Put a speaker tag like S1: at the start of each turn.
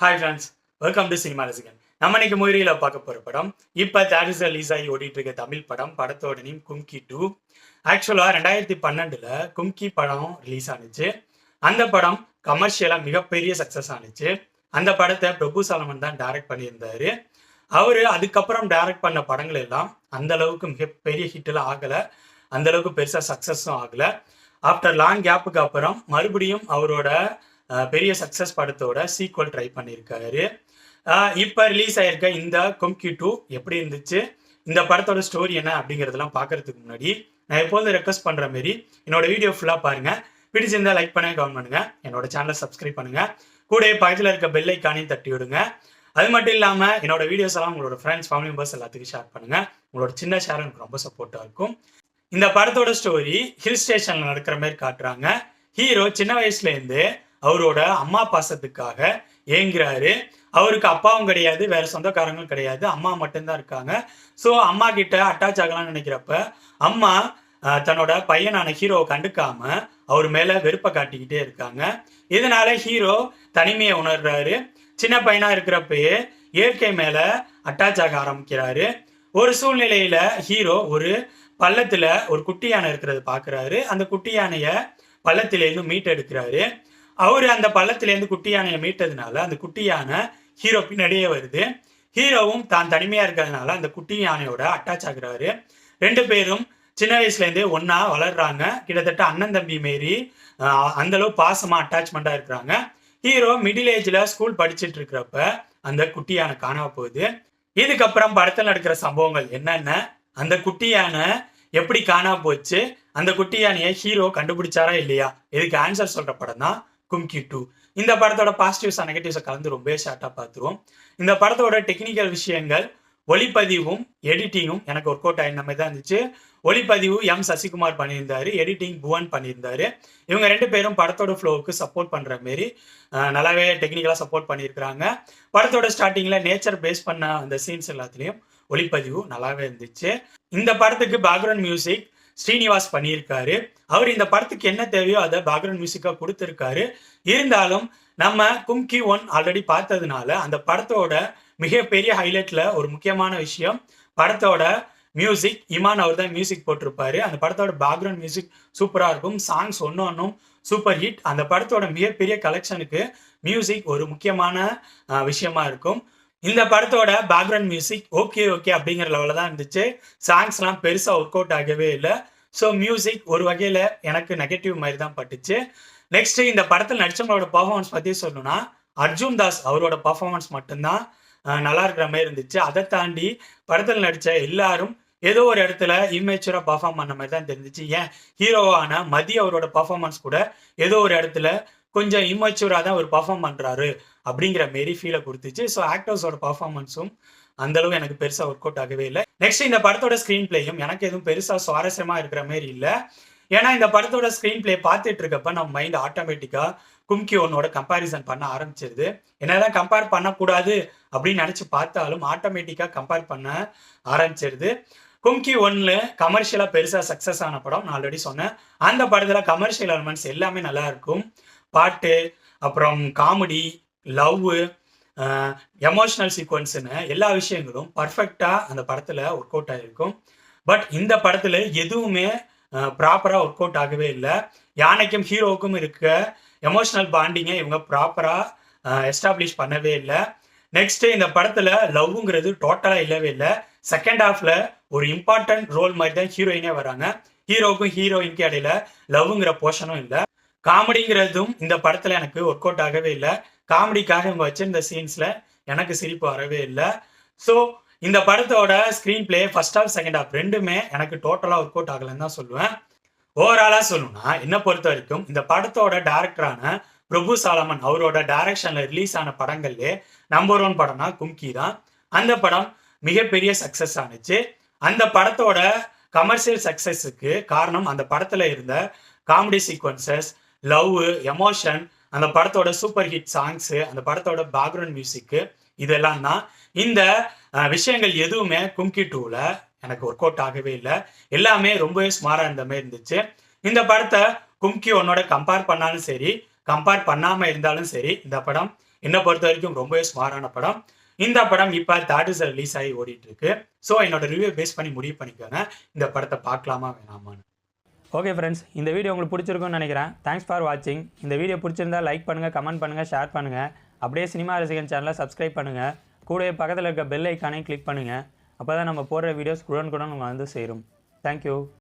S1: Hi friends, welcome to cinema ரசிகன். நம்ம இன்னைக்கு மூவியில் பார்க்க போகிற படம் இப்போ தேட்டர்ஸ் ரிலீஸ் ஆகி ஓடிட்டு இருக்க தமிழ் படம். படத்தோட நேம் கும்கி 2. ஆக்சுவலாக 2012 கும்கி படம் ரிலீஸ் ஆனிச்சு. அந்த படம் கமர்ஷியலாக மிகப்பெரிய சக்ஸஸ் ஆனிச்சு. அந்த படத்தை பிரபு சாலமன் தான் டைரக்ட் பண்ணியிருந்தாரு. அவர் அதுக்கப்புறம் டைரக்ட் பண்ண படங்கள் எல்லாம் அந்த அளவுக்கு மிகப்பெரிய ஹிட்லாம் ஆகலை, அந்த அளவுக்கு பெருசாக சக்ஸஸும் ஆகலை. ஆஃப்டர் லாங் கேப்புக்கு அப்புறம் மறுபடியும் அவரோட பெரிய சக்ஸஸ் படத்தோட சீக்வல் ட்ரை பண்ணியிருக்காரு. இப்போ ரிலீஸ் ஆயிருக்க இந்த கும்கி 2 எப்படி இருந்துச்சு, இந்த படத்தோட ஸ்டோரி என்ன அப்படிங்கிறதெல்லாம் பார்க்கறதுக்கு முன்னாடி நான் எப்போதும் ரெக்வஸ்ட் பண்ணுற மாரி என்னோட வீடியோ ஃபுல்லாக பாருங்க. பிடிச்சிருந்தா லைக் பண்ணுங்க, கமெண்ட் பண்ணுங்க, என்னோட சேனலை சப்ஸ்கிரைப் பண்ணுங்க, கூட பக்கத்தில் இருக்க பெல் ஐக்கானையும் தட்டி விடுங்க. அது மட்டும் இல்லாமல் என்னோட வீடியோஸ் எல்லாம் உங்களோட ஃப்ரெண்ட்ஸ், ஃபேமிலி மெம்பர்ஸ் எல்லாத்துக்கும் ஷேர் பண்ணுங்க. உங்களோட சின்ன ஷேர் எனக்கு ரொம்ப சப்போர்ட்டாக இருக்கும். இந்த படத்தோட ஸ்டோரி ஹில் ஸ்டேஷன்ல நடக்கிற மாதிரி காட்டுறாங்க. ஹீரோ சின்ன வயசுலேருந்து அவரோட அம்மா பாசத்துக்காக ஏங்குறாரு. அவருக்கு அப்பாவும் கிடையாது, வேற சொந்தக்காரங்களும் கிடையாது, அம்மா மட்டும்தான் இருக்காங்க. ஸோ அம்மா கிட்ட அட்டாச் ஆகலாம்னு நினைக்கிறப்ப அம்மா தன்னோட பையனான ஹீரோவை கண்டுக்காம அவர் மேல வெறுப்பை காட்டிக்கிட்டே இருக்காங்க. இதனால ஹீரோ தனிமையை உணர்றாரு. சின்ன பையனா இருக்கிறப்பயே இயற்கை மேல அட்டாச் ஆக ஆரம்பிக்கிறாரு. ஒரு சூழ்நிலையில ஹீரோ ஒரு பள்ளத்துல ஒரு குட்டி யானை இருக்கிறது பாக்குறாரு. அந்த குட்டி யானைய பள்ளத்திலேருந்து மீட்டெடுக்கிறாரு. அவரு அந்த பள்ளத்திலேருந்து குட்டி யானையை மீட்டதுனால அந்த குட்டி யானை ஹீரோ பின்னாடியே வருது. ஹீரோவும் தான் தனிமையா இருக்கிறதுனால அந்த குட்டி யானையோட அட்டாச் ஆகுறாரு. ரெண்டு பேரும் சின்ன வயசுல இருந்தே ஒன்னா வளர்றாங்க. கிட்டத்தட்ட அண்ணன் தம்பி மாரி அந்த அளவு பாசமா அட்டாச்மெண்டா இருக்கிறாங்க. ஹீரோ மிடில் ஏஜ்ல ஸ்கூல் படிச்சுட்டு இருக்கிறப்ப அந்த குட்டி யானை காணாம போகுது. இதுக்கப்புறம் படத்தில் நடக்கிற சம்பவங்கள் என்னென்ன, அந்த குட்டி யானை எப்படி காணாம போச்சு, அந்த குட்டி யானையை ஹீரோ கண்டுபிடிச்சாரா இல்லையா, இதுக்கு ஆன்சர் சொல்ற படம் தான் கும்கி 2. இந்த படத்தோட பாசிட்டிவ்ஸ் நெகட்டிவ்ஸை கலந்து ரொம்ப ஷார்ட்டா பார்த்துருவோம். இந்த படத்தோட டெக்னிக்கல் விஷயங்கள், ஒளிப்பதிவும் எடிட்டிங்கும் எனக்கு ஒர்க் அவுட் ஆகின மாதிரி தான் இருந்துச்சு. ஒளிப்பதிவு எம் சசிகுமார் பண்ணியிருந்தாரு, எடிட்டிங் புவன் பண்ணியிருந்தாரு. இவங்க ரெண்டு பேரும் படத்தோட ஃப்ளோவுக்கு சப்போர்ட் பண்ற மாரி நல்லாவே டெக்னிக்கலா சப்போர்ட் பண்ணியிருக்கிறாங்க. படத்தோட ஸ்டார்டிங்ல நேச்சர் பேஸ் பண்ண அந்த சீன்ஸ் எல்லாத்துலயும் ஒளிப்பதிவு நல்லாவே இருந்துச்சு. இந்த படத்துக்கு பேக்ரவுண்ட் மியூசிக் ஸ்ரீனிவாஸ் பண்ணியிருக்காரு. அவர் இந்த படத்துக்கு என்ன தேவையோ அதை பேக்ரவுண்ட் மியூசிக்கா கொடுத்துருக்காரு. இருந்தாலும் நம்ம கும்கி 1 ஆல்ரெடி பார்த்ததுனால அந்த படத்தோட மிகப்பெரிய ஹைலைட்ல ஒரு முக்கியமான விஷயம், படத்தோட மியூசிக். இமான் அவர் தான் மியூசிக் போட்டிருப்பாரு. அந்த படத்தோட பேக்ரவுண்ட் மியூசிக் சூப்பரா இருக்கும். சாங்ஸ் ஒன்னும் சூப்பர் ஹிட். அந்த படத்தோட மிகப்பெரிய கலெக்ஷனுக்கு மியூசிக் ஒரு முக்கியமான விஷயமா இருக்கும். இந்த படத்தோட பேக்ரவுண்ட் மியூசிக் ஓகே அப்படிங்கிற லெவலில் தான் இருந்துச்சு. சாங்ஸ்லாம் பெருசாக ஒர்க் அவுட் ஆகவே இல்லை. ஸோ மியூசிக் ஒரு வகையில் எனக்கு நெகட்டிவ் மாதிரி தான் பட்டுச்சு. நெக்ஸ்ட் இந்த படத்தில் நடிச்சவங்களோட பர்ஃபார்மன்ஸ் பற்றி சொல்லணும்னா அர்ஜுன் தாஸ் அவரோட பர்ஃபார்மன்ஸ் மட்டும்தான் நல்லா இருக்கிற மாதிரி இருந்துச்சு. அதை தாண்டி படத்தில் நடித்த எல்லாரும் ஏதோ ஒரு இடத்துல இம்மேச்சுவராக பர்ஃபார்ம் பண்ண மாதிரி தான் தெரிஞ்சிச்சு. ஏன் ஹீரோவான மதி அவரோட பர்ஃபார்மன்ஸ் கூட ஏதோ ஒரு இடத்துல கொஞ்சம் இம்மேச்சுவராக தான் ஒரு பர்ஃபார்ம் பண்ணுறாரு அப்படிங்கிற மாரி ஃபீலை கொடுத்துச்சு. ஸோ ஆக்டர்ஸோட பர்ஃபார்மன்ஸும் அந்தளவு எனக்கு பெருசாக ஒர்க் அவுட் ஆகவே இல்லை. நெக்ஸ்ட் இந்த படத்தோட ஸ்க்ரீன் பிளேயும் எனக்கு எதுவும் பெருசாக சுவாரஸ்யமாக இருக்கிற மாரி இல்லை. ஏன்னா இந்த படத்தோட ஸ்க்ரீன் பிளே பார்த்துட்டு இருக்கப்ப நம்ம மைண்ட் ஆட்டோமேட்டிக்காக கும்கி 1ஓட கம்பேரிசன் பண்ண ஆரம்பிச்சிருது. என்னதான் கம்பேர் பண்ணக்கூடாது அப்படின்னு நினச்சி பார்த்தாலும் ஆட்டோமேட்டிக்காக கம்பேர் பண்ண ஆரம்பிச்சிருது. கும்கி 1ல கமர்ஷியலாக பெருசாக சக்ஸஸ் ஆன படம் நான் ஆல்ரெடி சொன்னேன். அந்த படத்தில் கமர்ஷியல் எலிமெண்ட்ஸ் எல்லாமே நல்லா இருக்கும். பாட்டு, அப்புறம் காமெடி, லவ், எமோஷனல் சீக்வன்ஸ்னு எல்லா விஷயங்களும் பர்ஃபெக்டாக அந்த படத்தில் ஒர்க் அவுட் ஆகிருக்கும். பட் இந்த படத்தில் எதுவுமே ப்ராப்பராக ஒர்க் அவுட் ஆகவே இல்லை. யானைக்கும் ஹீரோவுக்கும் இருக்க எமோஷனல் பாண்டிங்கை இவங்க ப்ராப்பராக எஸ்டாப்ளிஷ் பண்ணவே இல்லை. நெக்ஸ்ட் இந்த படத்தில் லவ்ங்கிறது டோட்டலாக இல்லவே இல்லை. செகண்ட் ஹாஃப்ல ஒரு இம்பார்ட்டன்ட் ரோல் மாதிரி தான் ஹீரோயினே வராங்க. ஹீரோவுக்கும் ஹீரோயினுக்கு இடையில லவ்ங்கிற போர்ஷனும் இல்லை. காமெடிங்கிறதும் இந்த படத்துல எனக்கு ஒர்க் அவுட் ஆகவே இல்லை. காமெடிக்காக இவங்க வச்சிருந்த சீன்ஸ்ல எனக்கு சிரிப்பு வரவே இல்லை. ஸோ இந்த படத்தோட screen play first half second half ரெண்டுமே எனக்கு டோட்டலாக ஒர்க் அவுட் ஆகலைன்னு தான் சொல்லுவேன். ஓவராலாக சொல்லணும்னா என்னை பொறுத்த வரைக்கும் இந்த படத்தோட டைரக்டரான பிரபு சாலமன் அவரோட டைரக்ஷன்ல ரிலீஸ் ஆன படங்கள்லே நம்பர் 1 படம்னா கும்கி தான். அந்த படம் மிகப்பெரிய சக்சஸ் ஆனிச்சு. அந்த படத்தோட கமர்ஷியல் சக்சஸுக்கு காரணம் அந்த படத்துல இருந்த காமெடி சீக்வன்சஸ், லவ், எமோஷன், அந்த படத்தோட சூப்பர் ஹிட் சாங்ஸு, அந்த படத்தோட பேக்ரவுண்ட் மியூசிக்கு, இதெல்லாம் தான். இந்த விஷயங்கள் எதுவுமே கும்கி 2ல எனக்கு ஒர்க் அவுட் ஆகவே இல்லை. எல்லாமே ரொம்பவே ஸ்மாரா இருந்த மாதிரி இருந்துச்சு. இந்த படத்தை கும்கி 1ஓட கம்பேர் பண்ணாலும் சரி, கம்பேர் பண்ணாமல் இருந்தாலும் சரி, இந்த படம் என்னை பொறுத்த வரைக்கும் ரொம்பவே சுமாரான படம். இந்த படம் இப்ப தியேட்டர்ஸ்ல ரிலீஸ் ஆகி ஓடிட்டு இருக்கு. ஸோ என்னோட ரிவ்யூ பேஸ் பண்ணி முடிவு பண்ணிக்கோங்க. இந்த படத்தை பார்க்கலாமா வேணாமான்னு. ஓகே ஃப்ரெண்ட்ஸ், இந்த வீடியோ உங்களுக்கு பிடிச்சிருக்கும்னு நினைக்கிறேன். தேங்க்ஸ் ஃபார் வாட்சிங். இந்த வீடியோ பிடிச்சிருந்தா லைக் பண்ணுங்கள், கமெண்ட் பண்ணுங்கள், ஷேர் பண்ணுங்கள். அப்படியே சினிமா ரசிகன் சேனலை சப்ஸ்கிரைப் பண்ணுங்கள். கூடவே பக்கத்தில் இருக்க பெல் ஐக்கானையும் கிளிக் பண்ணுங்கள். அப்போ தான் நம்ம போடுற வீடியோஸ் உடனுக்குடன் உங்களுக்கு வந்து சேரும். தேங்க்யூ.